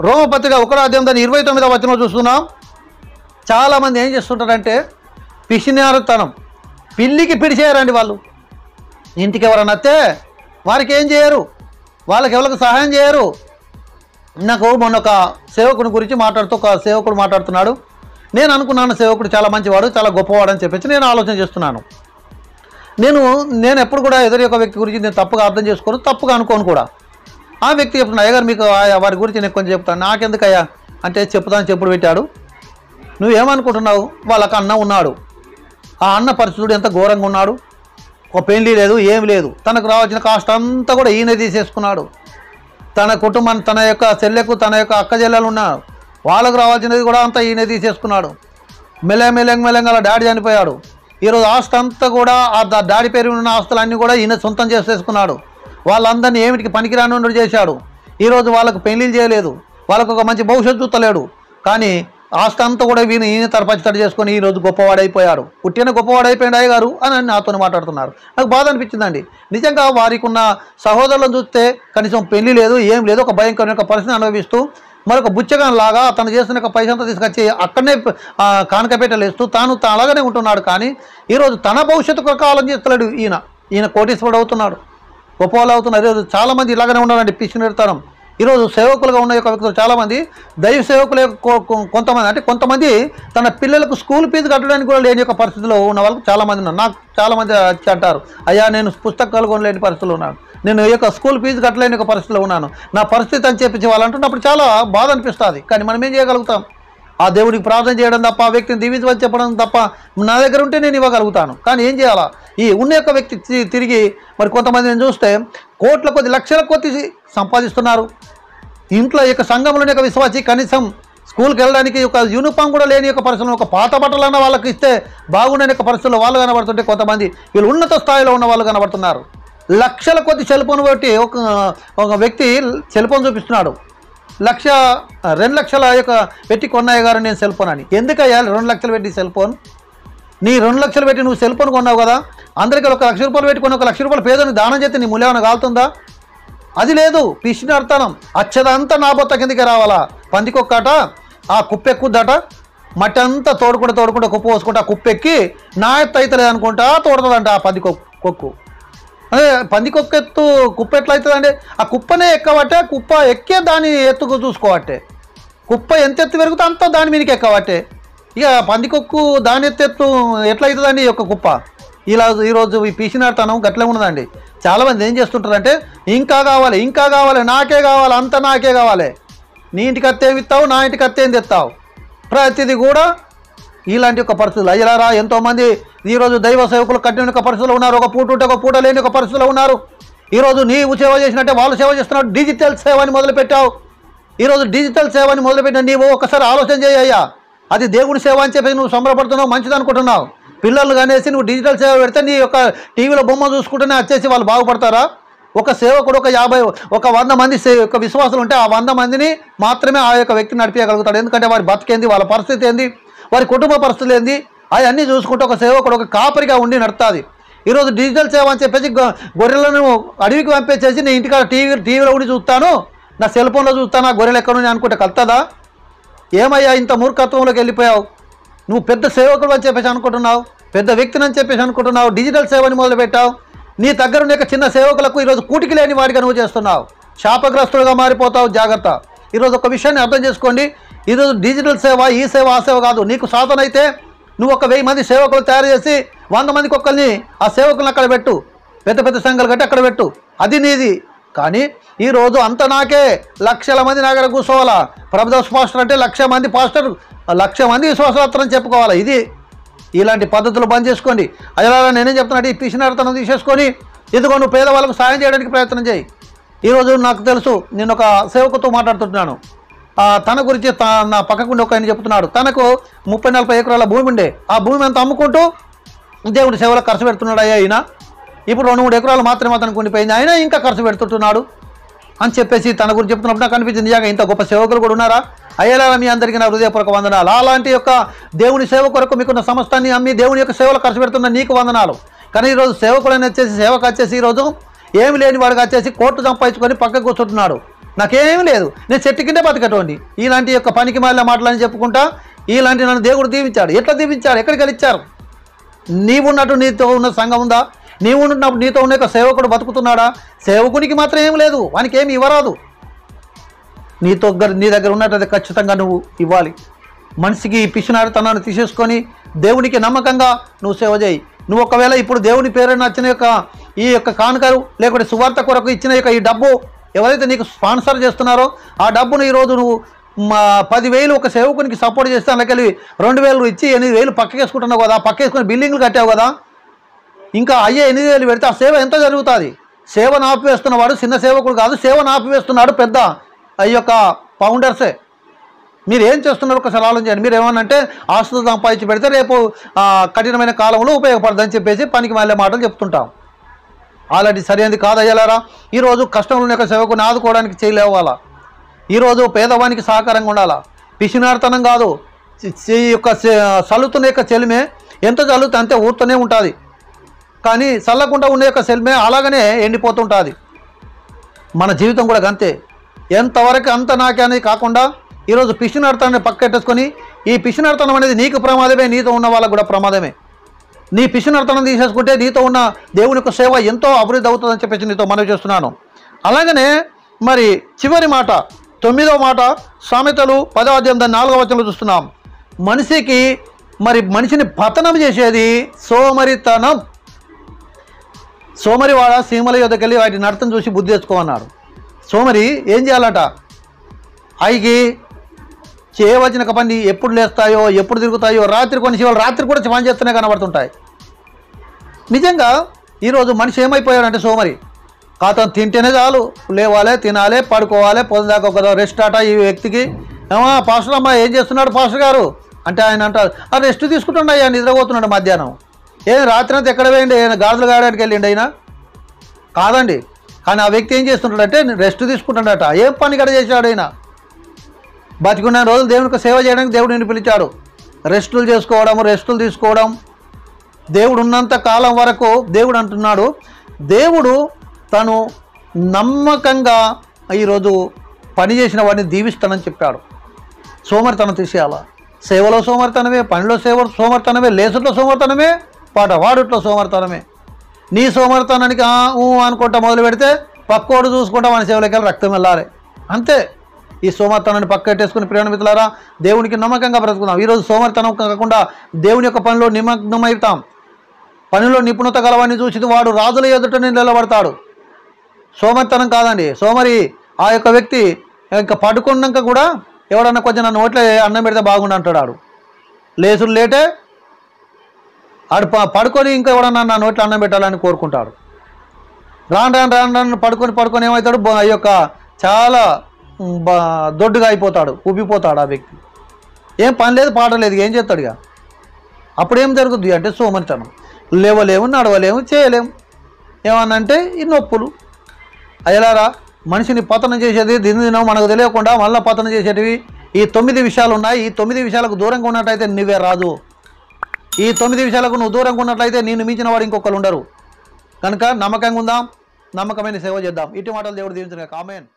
రోమపత్రిక 1వ అధ్యాయం 29వ వచనం చూస్తున్నాం. చాలామంది ఏం చేస్తుంటారంటే పిసినారుతనం, పిల్లికి పిడిచేయరండి. వాళ్ళు ఇంటికి ఎవరన్నా వస్తే వారికి ఏం చేయరు, వాళ్ళకి ఎవరికి సహాయం చేయరు. నాకు మొన్న ఒక సేవకుని గురించి ఒక సేవకుడు మాట్లాడుతున్నాడు. నేను అనుకున్నాను సేవకుడు చాలా మంచివాడు, చాలా గొప్పవాడు అని చెప్పేసి నేను ఆలోచన చేస్తున్నాను. నేను ఎప్పుడు కూడా ఎదురు ఒక వ్యక్తి గురించి నేను తప్పుగా అర్థం చేసుకోను, తప్పుగా అనుకోను కూడా. ఆ వ్యక్తి చెప్తున్నా, అయ్యగారు మీకు వారి గురించి నేను కొంచెం చెప్తాను. నాకెందుకయ్యా అంటే చెప్తాను, చెప్పుడు పెట్టాడు. నువ్వేమనుకుంటున్నావు, వాళ్ళకి అన్న ఉన్నాడు, ఆ అన్న పరిస్థితుడు ఎంత ఘోరంగా ఉన్నాడు. ఒక పెళ్లి లేదు, ఏం లేదు, తనకు రావాల్సిన కాస్ట్ అంతా కూడా ఈయన తీసేసుకున్నాడు. తన కుటుంబాన్ని, తన యొక్క చెల్లెకు, తన యొక్క అక్క చెల్లెలు ఉన్నారు, వాళ్ళకు రావాల్సినది కూడా అంతా ఈయన తీసేసుకున్నాడు. మెల్లగా డాడీ చనిపోయాడు. ఈరోజు ఆస్తి అంతా కూడా ఆ డాడీ పేరు ఉన్న ఆస్తులన్నీ కూడా ఈయన సొంతం చేసేసుకున్నాడు. వాళ్ళందరినీ ఏమిటికి పనికిరాను చేశాడు. ఈరోజు వాళ్ళకు పెళ్లిళ్ళు చేయలేదు, వాళ్ళకు ఒక మంచి భవిష్యత్తు చూస్తలేడు. కానీ ఆస్తి అంతా కూడా ఈయన తరపంచడి చేసుకొని ఈరోజు గొప్పవాడైపోయాడు. పుట్టిన గొప్పవాడైపోయాడు అయ్యగారు అని నాతో మాట్లాడుతున్నారు. నాకు బాధ అనిపించిందండి. నిజంగా వారికి ఉన్న సహోదరులను చూస్తే కనీసం పెళ్లి లేదు, ఏం లేదు, ఒక భయంకరమైన పరిస్థితిని అనుభవిస్తూ మరొక బుచ్చగానిలాగా తను చేసిన ఒక పైసంతా తీసుకొచ్చి అక్కడనే కానకపేటలు వేస్తూ తాను అలాగనే ఉంటున్నాడు. కానీ ఈరోజు తన భవిష్యత్తు కొరకు ఆలోచిస్తలేడు. ఈయన కోటీశ్వరుడు అవుతున్నాడు, గొప్పవాళ్ళు అవుతున్నారు. ఈరోజు చాలామంది ఇలాగనే ఉన్నారండి, పిచ్చినిడతారం. ఈరోజు సేవకులుగా ఉన్న యొక్క వ్యక్తులు చాలామంది, దైవ సేవకులే కొంతమంది, అంటే కొంతమంది తన పిల్లలకు స్కూల్ ఫీజు కట్టడానికి కూడా లేని యొక్క పరిస్థితిలో ఉన్న వాళ్ళకు చాలామంది ఉన్నారు. నాకు చాలామంది వచ్చి అంటారు, అయ్యా నేను పుస్తకాలు కొనలేని పరిస్థితిలో ఉన్నాను, నేను ఈ యొక్క స్కూల్ ఫీజు కట్టలేని ఒక పరిస్థితిలో ఉన్నాను, నా పరిస్థితి అని చెప్పి వాళ్ళు అంటున్నప్పుడు చాలా బాధ అనిపిస్తుంది. కానీ మనం ఏం చేయగలుగుతాం? ఆ దేవుడికి ప్రార్థన చేయడం తప్ప, ఆ వ్యక్తిని దీవించమని చెప్పడం తప్ప నా దగ్గర ఉంటే నేను ఇవ్వగలుగుతాను. కానీ ఏం చేయాలా? ఈ ఉన్న యొక్క వ్యక్తి తిరిగి మరి కొంతమందిని చూస్తే కోట్ల కొద్ది, లక్షల కొద్ది సంపాదిస్తున్నారు. ఇంట్లో యొక్క సంఘంలోని యొక్క విశ్వాసి కనీసం స్కూల్కి వెళ్ళడానికి ఒక యూనిఫామ్ కూడా లేని యొక్క పరిస్థితుల్లో, ఒక పాత బట్టలన్న వాళ్ళకి ఇస్తే బాగుండని యొక్క పరిస్థితుల్లో వాళ్ళు కనబడుతుంటే, కొంతమంది వీళ్ళు ఉన్నత స్థాయిలో ఉన్న వాళ్ళు కనబడుతున్నారు. లక్షల కొద్ది సెల్ ఫోన్ పెట్టి ఒక వ్యక్తి సెల్ ఫోన్ చూపిస్తున్నాడు. 2 లక్షల యొక్క పెట్టి కొన్నాయి గారు నేను సెల్ ఫోన్ అని. ఎందుకయ్యా 2 లక్షలు పెట్టి సెల్ ఫోన్? నీ 2 లక్షలు పెట్టి నువ్వు సెల్ ఫోన్ కొన్నావు కదా, అందరికీ 1 లక్ష రూపాయలు పెట్టుకుని 1 లక్ష రూపాయలు పేదోని దానం చేస్తే నీ మూల్యమన కాలుతుందా? అది లేదు. పిచ్చిని అర్థనం అచ్చదంతా నా బొత్త కిందకి రావాలా? పందికొక్కట ఆ కుప్పెక్కుద్దట, మట్టి అంతా తోడుకుంటా కుప్ప పోసుకుంటా ఆ కుప్పెక్కి నా ఎత్తు అవుతలేదు అనుకుంటా తోడుతుందంట ఆ కొక్కు. అదే పందికొక్కెత్తు కుప్ప ఎట్లా అవుతుందండి? ఆ కుప్పనే ఎక్కబట్టే, కుప్ప ఎక్కే దాని ఎత్తుకు చూసుకోవట్టే, కుప్ప ఎంత ఎత్తు పెరుగుతా అంత దాని మీదకి ఎక్కబట్టే. ఇక పందికొక్కు దాని ఎత్తు ఎట్లా అవుతుందండి ఈ యొక్క కుప్ప? ఈరోజు ఈ పీసినాడుతనం గట్లే ఉన్నదండి. చాలామంది ఏం చేస్తుంటారంటే, ఇంకా కావాలి, నాకే కావాలి, అంత నాకే కావాలి. నీ ఇంటికి అత్తేమి ఇస్తావు, నా ఇంటికి అత్తేం తెస్తావు, ప్రతిదీ కూడా ఇలాంటి ఒక పరిస్థితులు. అయ్యారా ఎంతోమంది ఈరోజు దైవ సేవకులు కట్టిన ఒక పరిస్థితులు ఉన్నారు, ఒక పూట ఉంటే ఒక పూట లేని ఒక పరిస్థితులు ఉన్నారు. ఈరోజు నీవు సేవ చేసినట్టే వాళ్ళు సేవ చేస్తున్నావు. డిజిటల్ సేవని మొదలుపెట్టావు. ఈరోజు డిజిటల్ సేవని మొదలుపెట్టిన నీవు ఒకసారి ఆలోచన చేయ్యా, అది దేవుని సేవ అని చెప్పి నువ్వు సంబరపడుతున్నావు, మంచిది అనుకుంటున్నావు. పిల్లలు కనేసి నువ్వు డిజిటల్ సేవ పెడితే నీ యొక్క టీవీలో బొమ్మ చూసుకుంటూనే వచ్చేసి వాళ్ళు బాగుపడతారా? ఒక సేవకుడు ఒక 100 మంది యొక్క విశ్వాసులు ఉంటే ఆ 100 మందిని మాత్రమే ఆ యొక్క వ్యక్తిని నడిపించగలుగుతాడు. ఎందుకంటే వారి బతికేంది, వాళ్ళ పరిస్థితి ఏంది, వారి కుటుంబ పరిస్థితులు ఏంది, అవన్నీ చూసుకుంటే ఒక సేవకుడు ఒక కాపరిగా ఉండి నడుతుంది. ఈరోజు డిజిటల్ సేవ అని చెప్పేసి గొర్రెలను అడవికి పంపేసేసి నేను ఇంటికాడ టీవీలో ఉండి చూస్తాను, నా సెల్ ఫోన్లో చూస్తాను, ఆ గొర్రెలు ఎక్కడున్నాయి అనుకుంటే కలుతుందా? ఏమయ్యా ఇంత మూర్ఖత్వంలోకి వెళ్ళిపోయావు? నువ్వు పెద్ద సేవకుడు అని చెప్పేసి అనుకుంటున్నావు, పెద్ద వ్యక్తిని అని చెప్పేసి అనుకుంటున్నావు, డిజిటల్ సేవని మొదలుపెట్టావు. నీ దగ్గర ఉన్న చిన్న సేవకులకు ఈరోజు కూటికి లేని వాడిగా నువ్వు చేస్తున్నావు, శాపగ్రస్తులుగా మారిపోతావు. జాగ్రత్త. ఈరోజు ఒక విషయాన్ని అర్థం చేసుకోండి. ఈరోజు డిజిటల్ సేవ, ఈ సేవ, ఆ సేవ కాదు. నీకు సాధన అయితే నువ్వు ఒక 1000 మంది సేవకులు తయారు చేసి 100 మందికి ఒక్కరిని ఆ సేవకులను అక్కడ పెట్టు, పెద్ద సంఘాలు కట్టి అక్కడ పెట్టు, అది నీది. కానీ ఈరోజు అంత నాకే, లక్షల మంది నా దగ్గర కూర్చోవాలా. ప్రభుదాస్ పాస్టర్ అంటే 1,00,000 మంది పాస్టర్, 1,00,000 మంది విశ్వాసత్రం చెప్పుకోవాలా. ఇలాంటి పద్ధతులు బంద్ చేసుకోండి. అయ్యా నేనేం చెప్తున్నాడు, ఈ పిచ్చినాడుతనం తీసేసుకొని ఇదిగో నువ్వు పేదవాళ్ళకు సాయం చేయడానికి ప్రయత్నం చేయి. ఈరోజు నాకు తెలుసు, నేను ఒక సేవకుతో మాట్లాడుతున్నాను. తన గురించి నా పక్కకుండా ఒక ఆయన చెప్తున్నాడు, తనకు 30-40 ఎకరాల భూమి ఉండే, ఆ భూమి అంతా అమ్ముకుంటూ దేవుడి సేవలకు ఖర్చు పెడుతున్నాడు. అయిన ఇప్పుడు 2-3 ఎకరాలు మాత్రమే అతనికి ఉండిపోయింది, అయినా ఇంకా ఖర్చు పెడుతుంటున్నాడు అని చెప్పేసి తన గురించి చెప్తున్నప్పుడు నాకు అనిపించింది, నిజంగా ఇంత గొప్ప సేవకులు కూడా ఉన్నారా? అయ్యేలా మీ అందరికీ నా హృదయపూర్వక వందనాలు. అలాంటి యొక్క దేవుని సేవ కొరకు మీకున్న సమస్తాన్ని అమ్మి దేవుని యొక్క సేవలు ఖర్చు పెడుతున్న నీకు వందనాలు. కానీ ఈరోజు సేవకులని వచ్చేసి సేవకు వచ్చేసి ఈరోజు ఏమి లేని వాడికి వచ్చేసి కోట్లు సంపాదించుకొని పక్కకు కూర్చుంటున్నాడు. నాకేమీ లేదు, నేను చెట్టు కిందే బతకటోండి. ఇలాంటి యొక్క పనికి మాలిన మాటలని చెప్పుకుంటా ఇలాంటి నన్ను దేవుడు దీవించాడు. ఎట్లా దీవించాడు? ఎక్కడికి వెళ్ళిచ్చారు? నీవున్నట్టు నీతో ఉన్న సంఘం ఉందా? నీవు ఉన్నప్పుడు నీతో ఉన్న యొక్క సేవకుడు బతుకుతున్నాడా? సేవకునికి మాత్రం ఏం లేదు, వానికి ఏమి ఇవ్వరాదు. నీ దగ్గర ఉన్నట్టు ఖచ్చితంగా నువ్వు ఇవ్వాలి. మనిషికి పిచ్చినాడుతనాన్ని తీసేసుకొని దేవునికి నమ్మకంగా నువ్వు సేవ చేయి. నువ్వు ఒకవేళ ఇప్పుడు దేవుని పేరున వచ్చిన ఈ యొక్క కానుకలు లేకపోతే సువార్త కొరకు ఇచ్చిన యొక్క ఈ డబ్బు ఎవరైతే నీకు స్పాన్సర్ చేస్తున్నారో ఆ డబ్బును ఈరోజు నువ్వు 10,000 ఒక సేవకునికి సపోర్ట్ చేస్తే అందుకెళ్ళి 2,000 ఇచ్చి 8,000 పక్కకేసుకుంటున్నావు కదా, పక్కేసుకుని బిల్డింగ్లు కట్టావు కదా, ఇంకా అయ్యే 8,000 పెడితే ఆ సేవ ఎంత జరుగుతుంది? సేవను ఆపివేస్తున్నవాడు చిన్న సేవకుడు కాదు, సేవను ఆపివేస్తున్నాడు పెద్ద ఈ యొక్క ఫౌండర్సే. మీరు ఏం చేస్తున్నారు ఒకసారి ఆలోచించండి. మీరు ఏమనంటే ఆస్తులు సంపాదించి పెడితే రేపు కఠినమైన కాలంలో ఉపయోగపడదని చెప్పేసి పనికి మళ్ళీ మాటలు చెప్తుంటాం. అలాంటి సరైనది కాదు అయ్యాలారా. ఈరోజు కష్టంలో ఉన్న యొక్క సేవకుని ఆదుకోవడానికి చేయలేవాలా, ఈరోజు పేదవానికి సహకారంగా ఉండాలా. పిసినార్తనం కాదు, ఈ యొక్క చల్లుతున్న యొక్క చెలిమే ఎంత చల్లుతుంది అంతే ఊరుతూనే ఉంటుంది, కానీ చల్లకుండా ఉండే యొక్క చెలిమే అలాగనే ఎండిపోతుంటుంది. మన జీవితం కూడా అంతే, ఎంతవరకు అంత నాకే అనేది కాకుండా ఈరోజు పిసినార్తనాన్ని పక్కెట్టేసుకొని, ఈ పిసినార్తనం అనేది నీకు ప్రమాదమే, నీతో ఉన్న వాళ్ళకు కూడా ప్రమాదమే. నీ పిసినార్తనం తీసేసుకుంటే నీతో ఉన్న దేవుని యొక్క సేవ ఎంతో అభివృద్ధి అవుతుందని చెప్పేసి నీతో మనవి చేస్తున్నాను. అలాగనే మరి చివరి మాట 9వ మాట సామెతలు 10వ అధ్యాయం 4వ వచనంలో చూస్తున్నాం. మనిషిని పతనం చేసేది సోమరితనం. సోమరివాడ సీమల యొద్దకు వెళ్ళి వాటి నడతను చూసి బుద్ధి తెచ్చుకోమన్నాడు. సోమరి ఏం చేయాలట? అయికి చేయవలసిన పని ఎప్పుడు లేస్తాయో, ఎప్పుడు తిరుగుతాయో, రాత్రి కొన్ని శివాలు రాత్రి కూడా పని చేస్తూనే కనబడుతుంటాయి. నిజంగా ఈరోజు మనిషి ఏమైపోయాడంటే సోమరి. కాతం తింటేనే చాలు, లేవాలి, తినాలి, పడుకోవాలి, పొద్దుదాకా ఒక రెస్ట్ అట ఈ వ్యక్తికి. పాస్టర్ అమ్మ ఏం చేస్తున్నాడు పాస్టర్ గారు అంటే ఆయన అంటారు, రెస్ట్ తీసుకుంటుండ అయ్యా, నిద్రపోతున్నాడు మధ్యాహ్నం. రాత్రి అంతా ఎక్కడ వేయండి, గాజులు గాయడానికి వెళ్ళిండి అయినా కాదండి. కానీ ఆ వ్యక్తి ఏం చేస్తుంటాడంటే రెస్ట్ తీసుకుంటాడట. ఏం పని కూడా చేశాడు అయినా? బతికున్న రోజులు దేవునికి సేవ చేయడానికి దేవుడు నిన్ను పిలిచాడు. రెస్టులు తీసుకోవడం దేవుడు ఉన్నంత కాలం వరకు దేవుడు అంటున్నాడు, దేవుడు తను నమ్మకంగా ఈరోజు పని చేసిన వాడిని దీవిస్తానని చెప్పాడు. సోమరితనం తీసేయాలా? సేవలో సోమరితనమే, పనిలో సోమరితనమే, లేసుట్లో సోమరితనమే, వాడుట్లో సోమరితనమే. నీ సోమరితనానికి అనుకుంటా మొదలు పెడితే పక్కోడు చూసుకుంటా మన సేవలోకి వెళ్ళి రక్తం వెళ్ళాలి అంతే. ఈ సోమరితనాన్ని పక్కట్టేసుకుని ప్రియ మిత్రులారా, దేవునికి నమ్మకంగా బ్రతుకుదాం. ఈరోజు సోమరితనం కాకుండా దేవుని యొక్క పనిలో నిమగ్నమవుతాం. పనిలో నిపుణత గలవాడిని చూసి వాడు రాజుల ఎదుట నిలబడతాడు. సోమరితనం కాదండి. సోమరి ఆ యొక్క వ్యక్తి ఇంకా పడుకున్నాక కూడా ఎవడన్నా కొంచెం నన్ను నోట్లో అన్నం పెడితే బాగుండు అంటాడు. ఆడు లేసులు లేటే ఆడు పడుకొని ఇంకా ఎవడన్నా నా నోట్లో అన్నం పెట్టాలని కోరుకుంటాడు. రాను పడుకొని ఏమవుతాడు? ఈ యొక్క చాలా దొడ్డుగా అయిపోతాడు, ఉబ్బిపోతాడు ఆ వ్యక్తి. ఏం పని లేదు, పాట లేదు, ఏం చేస్తాడు ఇక? అప్పుడేం జరుగుతుంది అంటే సోమరితనం. లేవలేము, నడవలేము, చేయలేము. ఏమన్నంటే ఈ నొప్పులు. అయ్యలారా, మనిషిని పతనం చేసేది దినదినం మనకు తెలియకుండా మళ్ళీ పతనం చేసేటివి ఈ 9 విషయాలు ఉన్నాయి. ఈ 9 విషయాలకు దూరంగా ఉన్నట్లయితే నువ్వే రాదు. ఈ 9 విషయాలకు నువ్వు దూరంగా ఉన్నట్లయితే నేను మించిన వాడు ఇంకొకరు ఉండరు. కనుక నమ్మకంగా ఉందాం, నమ్మకమైన సేవ చేద్దాం. ఇటు మాటలు దేవుడు దీవించుగాక. ఆమేన్.